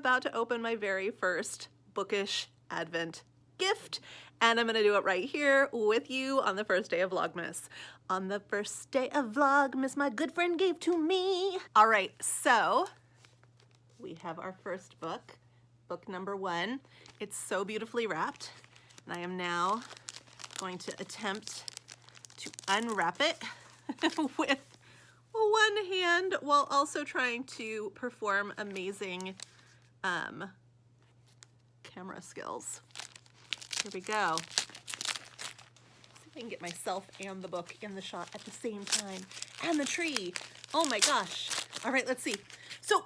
about to open my very first bookish Advent gift, and I'm gonna do it right here with you on the first day of Vlogmas. On the first day of Vlogmas, my good friend gave to me. All right, so we have our first book, book number 1. It's so beautifully wrapped, and I am now going to attempt to unwrap it with one hand while also trying to perform amazing camera skills. Here we go. See if I can get myself and the book in the shot at the same time. And the tree. Oh my gosh. All right, let's see. So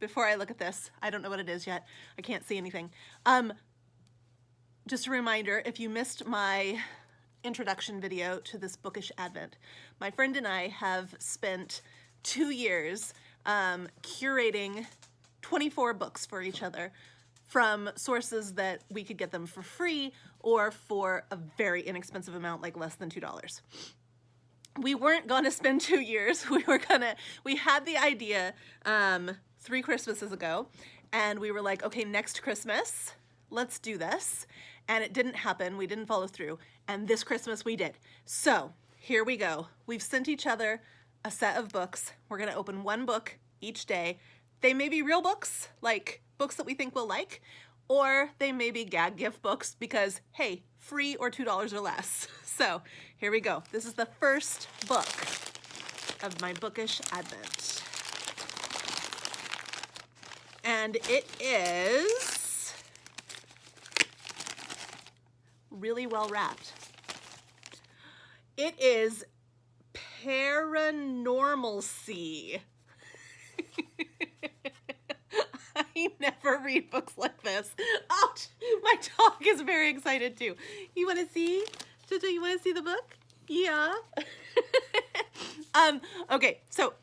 before I look at this, I don't know what it is yet. I can't see anything. Just a reminder, if you missed my introduction video to this bookish Advent, my friend and I have spent 2 years curating 24 books for each other from sources that we could get them for free or for a very inexpensive amount, like less than $2. We weren't gonna spend 2 years. We had the idea 3 Christmases ago, and we were like, okay, next Christmas, let's do this. And it didn't happen. We didn't follow through. And this Christmas we did. So here we go. We've sent each other a set of books. We're gonna open one book each day. They may be real books, like books that we think we'll like, or they may be gag gift books because, hey, free or $2 or less. So here we go. This is the first book of my bookish Advent. And it is really well wrapped. It is Paranormalcy. I never read books like this. Ouch! My dog is very excited too. You want to see? Jojo, you want to see the book? Yeah. Okay, so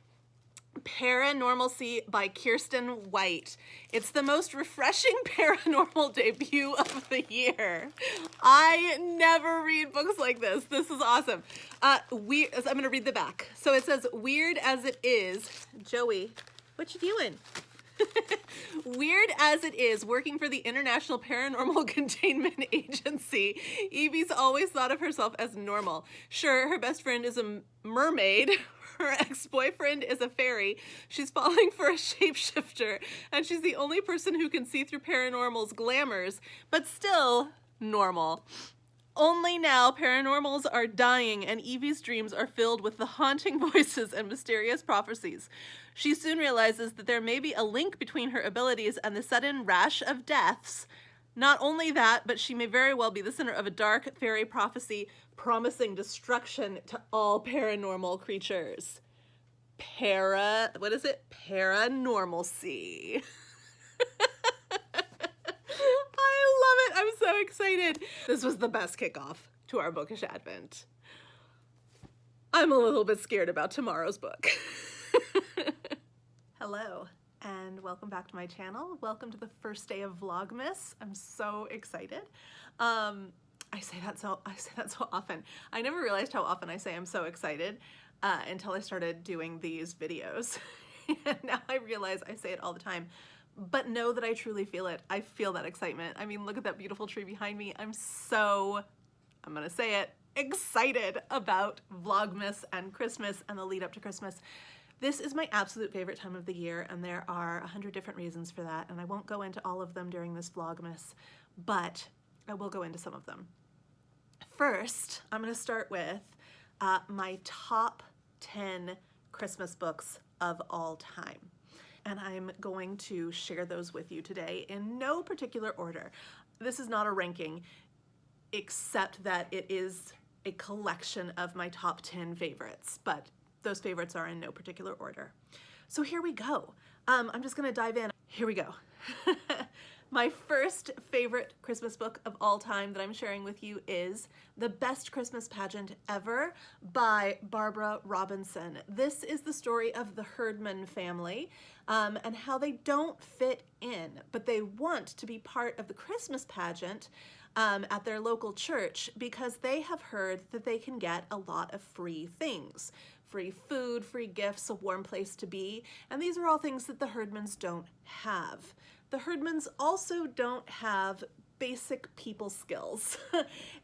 Paranormalcy by Kirsten White. It's the most refreshing paranormal debut of the year. I never read books like this. This is awesome. I'm gonna read the back. So it says, weird as it is, Joey, what you doing? Weird as it is, working for the International Paranormal Containment Agency, Evie's always thought of herself as normal. Sure, her best friend is a mermaid, her ex-boyfriend is a fairy, she's falling for a shapeshifter, and she's the only person who can see through paranormal's glamours, but still normal. Only now, paranormals are dying and Evie's dreams are filled with the haunting voices and mysterious prophecies. She soon realizes that there may be a link between her abilities and the sudden rash of deaths. Not only that, but she may very well be the center of a dark fairy prophecy promising destruction to all paranormal creatures. What is it? Paranormalcy. I'm so excited. This was the best kickoff to our bookish Advent. I'm a little bit scared about tomorrow's book. Hello, and welcome back to my channel. Welcome to the first day of Vlogmas. I'm so excited. I say that so often. I never realized how often I say I'm so excited until I started doing these videos. And now I realize I say it all the time. But know that I truly feel it. I feel that excitement. I mean, look at that beautiful tree behind me. I'm gonna say it, excited about Vlogmas and Christmas and the lead up to Christmas. This is my absolute favorite time of the year, and there are 100 different reasons for that, and I won't go into all of them during this Vlogmas, but I will go into some of them. First, I'm gonna start with my top 10 Christmas books of all time. And I'm going to share those with you today in no particular order. This is not a ranking, except that it is a collection of my top 10 favorites, but those favorites are in no particular order. So here we go. I'm just gonna dive in. Here we go. My first favorite Christmas book of all time that I'm sharing with you is The Best Christmas Pageant Ever by Barbara Robinson. This is the story of the Herdman family and how they don't fit in, but they want to be part of the Christmas pageant at their local church because they have heard that they can get a lot of free things. free food, free gifts, a warm place to be. And these are all things that the Herdmans don't have. The Herdmans also don't have basic people skills.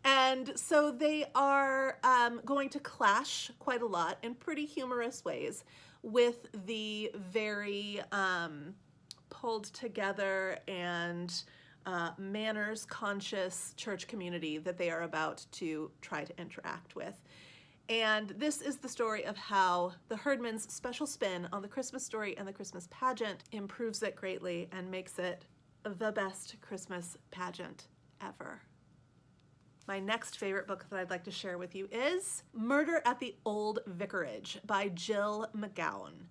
And so they are going to clash quite a lot in pretty humorous ways with the very pulled together and manners conscious church community that they are about to try to interact with. And this is the story of how the Herdmans' special spin on the Christmas story and the Christmas pageant improves it greatly and makes it the best Christmas pageant ever. My next favorite book that I'd like to share with you is Murder at the Old Vicarage by Jill McGowan.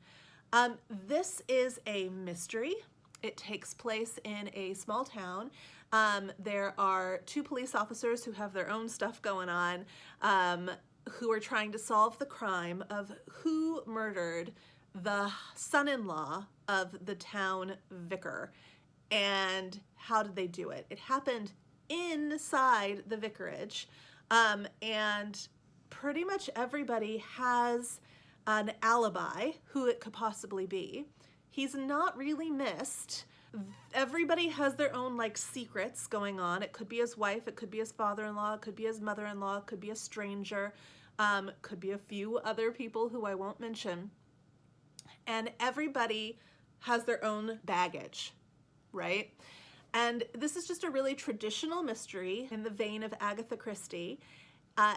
This is a mystery. It takes place in a small town. There are two police officers who have their own stuff going on, who are trying to solve the crime of who murdered the son-in-law of the town vicar. And how did they do it? It happened inside the vicarage, and pretty much everybody has an alibi who it could possibly be. He's not really missed. Everybody has their own like secrets going on. It could be his wife, it could be his father-in-law, it could be his mother-in-law, it could be a stranger, could be a few other people who I won't mention. And everybody has their own baggage, right? And this is just a really traditional mystery in the vein of Agatha Christie.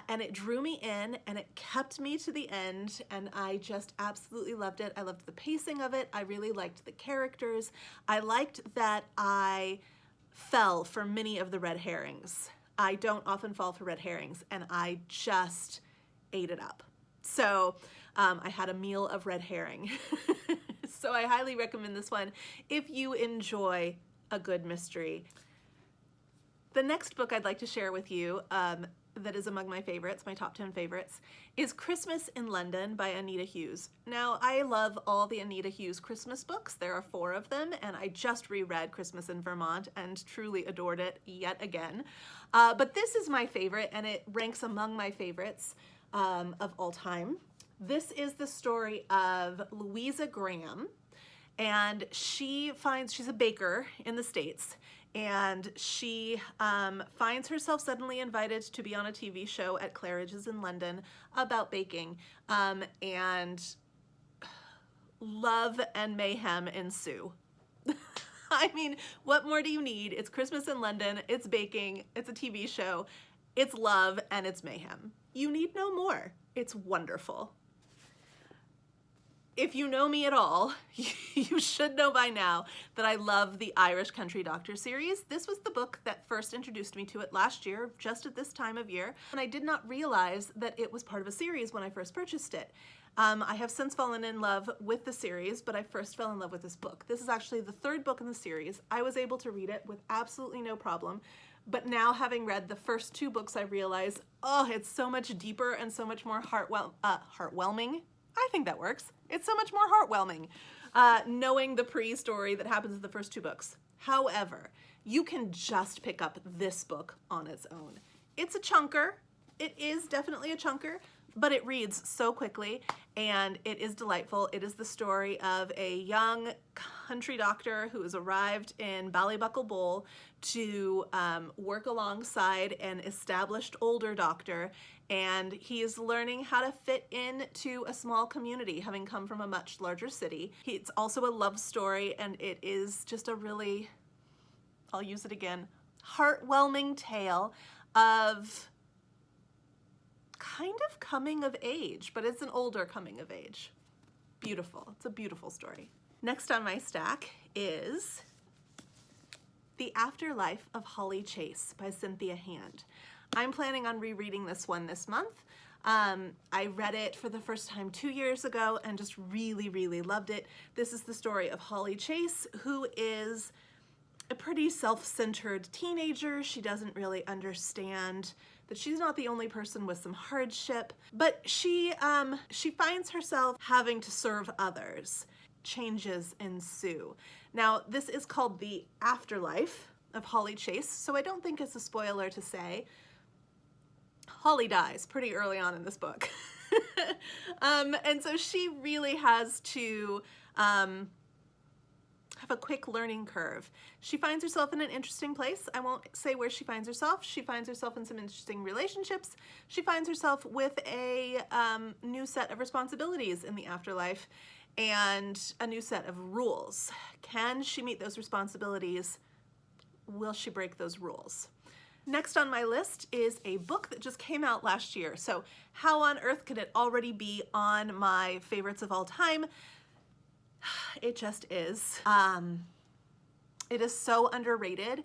And it drew me in and it kept me to the end, and I just absolutely loved it. I loved the pacing of it. I really liked the characters. I liked that I fell for many of the red herrings. I don't often fall for red herrings, and I just ate it up. So I had a meal of red herring. So I highly recommend this one if you enjoy a good mystery. The next book I'd like to share with you that is among my favorites, my top 10 favorites, is Christmas in London by Anita Hughes. Now, I love all the Anita Hughes Christmas books. There are 4 of them, and I just reread Christmas in Vermont and truly adored it yet again. But this is my favorite, and it ranks among my favorites of all time. This is the story of Louisa Graham, and she's a baker in the States, and she finds herself suddenly invited to be on a TV show at Claridge's in London about baking, and love and mayhem ensue. I mean, what more do you need? It's Christmas in London, it's baking, it's a TV show, it's love, and it's mayhem. You need no more. It's wonderful. If you know me at all, you should know by now that I love the Irish Country Doctor series. This was the book that first introduced me to it last year, just at this time of year, and I did not realize that it was part of a series when I first purchased it. I have since fallen in love with the series, but I first fell in love with this book. This is actually the 3rd book in the series. I was able to read it with absolutely no problem, but now having read the first 2 books, I realize, oh, it's so much deeper and so much more heartwarming. I think that works. It's so much more heartwarming, knowing the pre-story that happens in the first 2 books. However, you can just pick up this book on its own. It's a chunker. It is definitely a chunker, but it reads so quickly and it is delightful. It is the story of a young country doctor who has arrived in Ballybuckle Bowl to work alongside an established older doctor, and he is learning how to fit into a small community, having come from a much larger city. It's also a love story, and it is just a really, I'll use it again, heartwarming tale of kind of coming of age, but it's an older coming of age. Beautiful. It's a beautiful story. Next on my stack is The Afterlife of Holly Chase by Cynthia Hand. I'm planning on rereading this one this month. I read it for the first time 2 years ago and just really, really loved it. This is the story of Holly Chase, who is a pretty self-centered teenager. She doesn't really understand that she's not the only person with some hardship, but she finds herself having to serve others. Changes ensue. Now, this is called The Afterlife of Holly Chase, so I don't think it's a spoiler to say Holly dies pretty early on in this book. And so she really has to have a quick learning curve. She finds herself in an interesting place. I won't say where she finds herself. She finds herself in some interesting relationships. She finds herself with a new set of responsibilities in the afterlife and a new set of rules. Can she meet those responsibilities? Will she break those rules? Next on my list is a book that just came out last year. So how on earth could it already be on my favorites of all time? It just is. It is so underrated.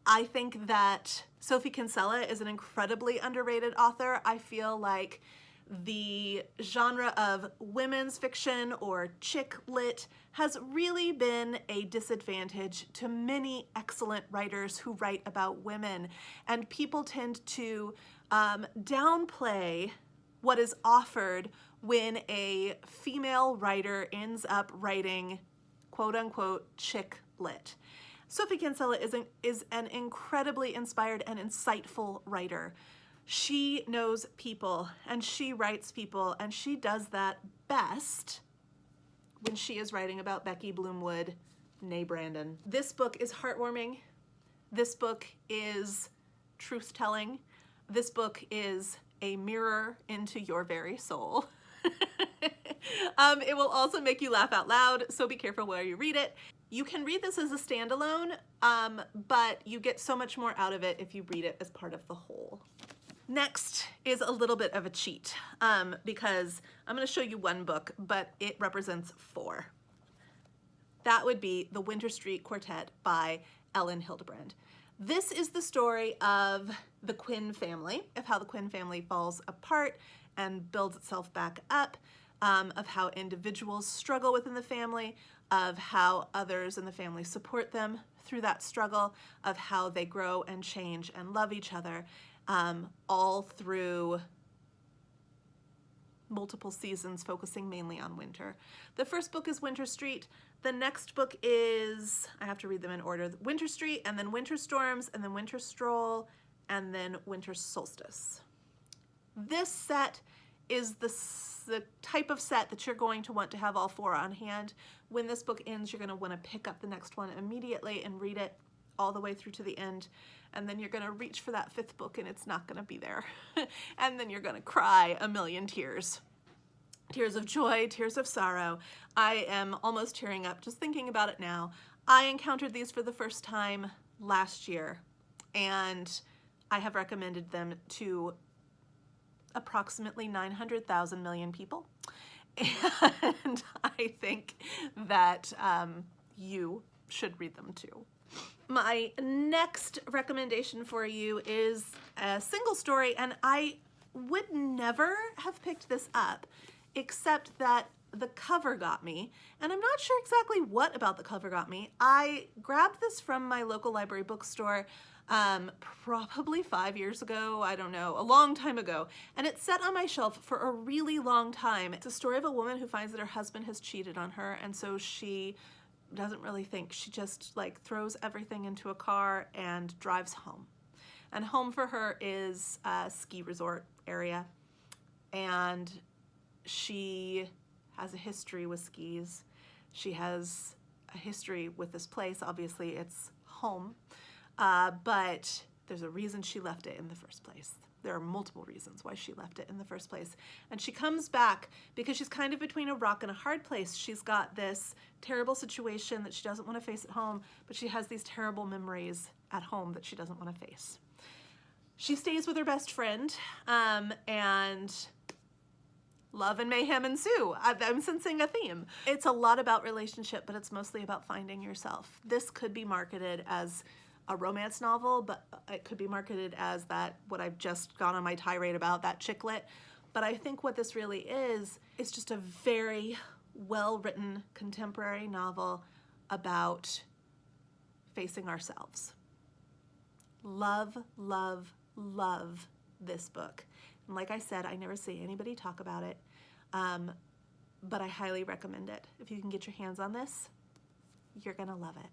I think that Sophie Kinsella is an incredibly underrated author. I feel like the genre of women's fiction or chick lit has really been a disadvantage to many excellent writers who write about women, and people tend to downplay what is offered when a female writer ends up writing quote-unquote chick lit. Sophie Kinsella is an incredibly inspired and insightful writer. She knows people and she writes people, and she does that best when she is writing about Becky Bloomwood, née Brandon. This book is heartwarming. This book is truth-telling. This book is a mirror into your very soul. It will also make you laugh out loud, so be careful where you read it. You can read this as a standalone, but you get so much more out of it if you read it as part of the whole. Next is a little bit of a cheat, because I'm going to show you one book, but it represents 4. That would be The Winter Street Quartet by Ellen Hildebrand. This is the story of the Quinn family, of how the Quinn family falls apart and builds itself back up, of how individuals struggle within the family, of how others in the family support them through that struggle, of how they grow and change and love each other, all through multiple seasons focusing mainly on winter. The first book is Winter Street. The next book is, I have to read them in order, Winter Street, and then Winter Storms, and then Winter Stroll, and then Winter Solstice. This set is the type of set that you're going to want to have all 4 on hand. When this book ends, you're going to want to pick up the next one immediately and read it all the way through to the end, and then you're going to reach for that 5th book and it's not going to be there. And then you're going to cry a million tears. Tears of joy, tears of sorrow. I am almost tearing up just thinking about it now. I encountered these for the first time last year, and I have recommended them to approximately 900,000 million people. And I think that you should read them too. My next recommendation for you is a single story, and I would never have picked this up except that the cover got me, and I'm not sure exactly what about the cover got me. I grabbed this from my local library bookstore probably 5 years ago, I don't know, a long time ago, and it sat on my shelf for a really long time. It's a story of a woman who finds that her husband has cheated on her, and so she doesn't really think. She just like throws everything into a car and drives home. And home for her is a ski resort area, and she has a history with skis. She has a history with this place. Obviously it's home, but there's a reason she left it in the first place. There are multiple reasons why she left it in the first place. And she comes back because she's kind of between a rock and a hard place. She's got this terrible situation that she doesn't want to face at home, but she has these terrible memories at home that she doesn't want to face. She stays with her best friend, and love and mayhem ensue. I'm sensing a theme. It's a lot about relationship, but it's mostly about finding yourself. This could be marketed as a romance novel, but it could be marketed as that, what I've just gone on my tirade about, that chick lit. But I think what this really is just a very well-written contemporary novel about facing ourselves. Love, love, love this book. And like I said, I never see anybody talk about it, but I highly recommend it. If you can get your hands on this, you're gonna love it.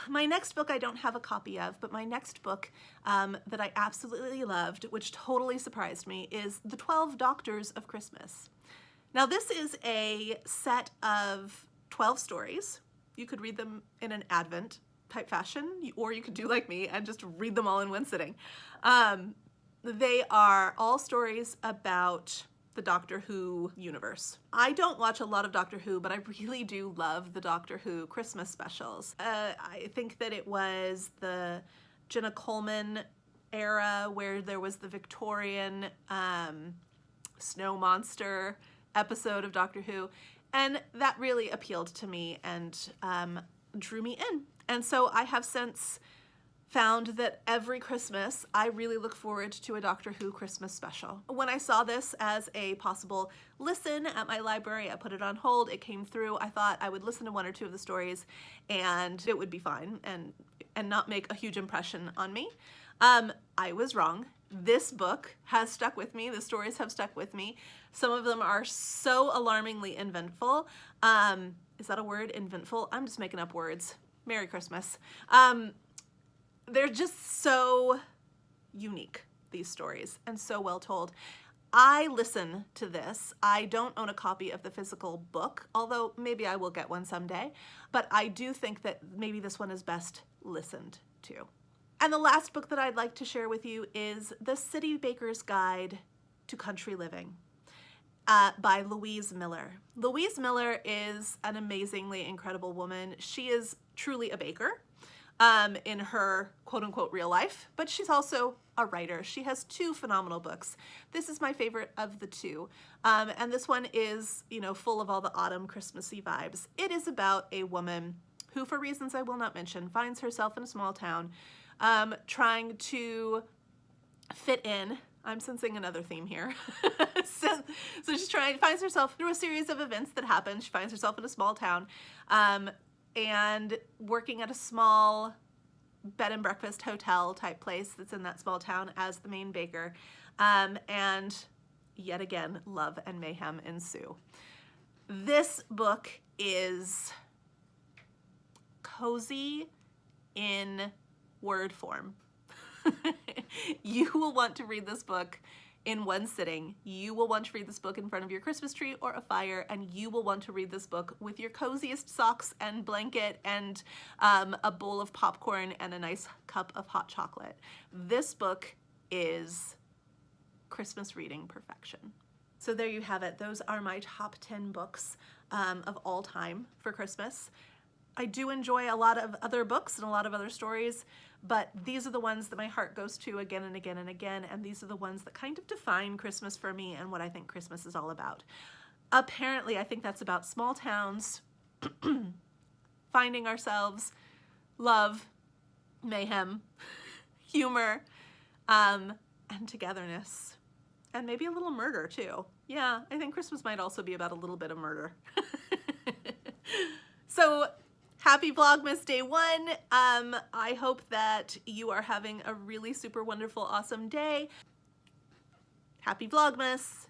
My next book I don't have a copy of, but my next book that I absolutely loved, which totally surprised me, is The 12 Doctors of Christmas. Now this is a set of 12 stories. You could read them in an Advent type fashion, or you could do like me and just read them all in one sitting. They are all stories about the Doctor Who universe. I don't watch a lot of Doctor Who, but I really do love the Doctor Who Christmas specials. I think that it was the Jenna Coleman era where there was the Victorian snow monster episode of Doctor Who, and that really appealed to me and drew me in. And so I have since found that every Christmas I really look forward to a Doctor Who Christmas special. When I saw this as a possible listen at my library, I put it on hold, it came through, I thought I would listen to one or two of the stories and it would be fine and not make a huge impression on me. I was wrong. This book has stuck with me, the stories have stuck with me. Some of them are so alarmingly inventful. Is that a word, inventful? I'm just making up words. Merry Christmas. They're just so unique, these stories, and so well told. I listen to this. I don't own a copy of the physical book, although maybe I will get one someday, but I do think that maybe this one is best listened to. And the last book that I'd like to share with you is The City Baker's Guide to Country Living by Louise Miller. Louise Miller is an amazingly incredible woman. She is truly a baker in her quote-unquote real life, but she's also a writer. She has two phenomenal books. This is my favorite of the two, and this one is, you know, full of all the autumn Christmassy vibes. It is about a woman who, for reasons I will not mention, finds herself in a small town trying to fit in. I'm sensing another theme here. So she's finds herself through a series of events that happen. She finds herself in a small town and working at a small bed and breakfast hotel type place that's in that small town as the main baker. And yet again, love and mayhem ensue. This book is cozy in word form. You will want to read this book in one sitting. You will want to read this book in front of your Christmas tree or a fire, and you will want to read this book with your coziest socks and blanket and a bowl of popcorn and a nice cup of hot chocolate. This book is Christmas reading perfection. So there you have it. Those are my top 10 books of all time for Christmas. I do enjoy a lot of other books and a lot of other stories, but these are the ones that my heart goes to again and again and again, and these are the ones that kind of define Christmas for me and what I think Christmas is all about. Apparently, I think that's about small towns, finding ourselves, love, mayhem, humor, and togetherness, and maybe a little murder too. Yeah, I think Christmas might also be about a little bit of murder. So, happy Vlogmas Day 1. I hope that you are having a really super wonderful, awesome day. Happy Vlogmas.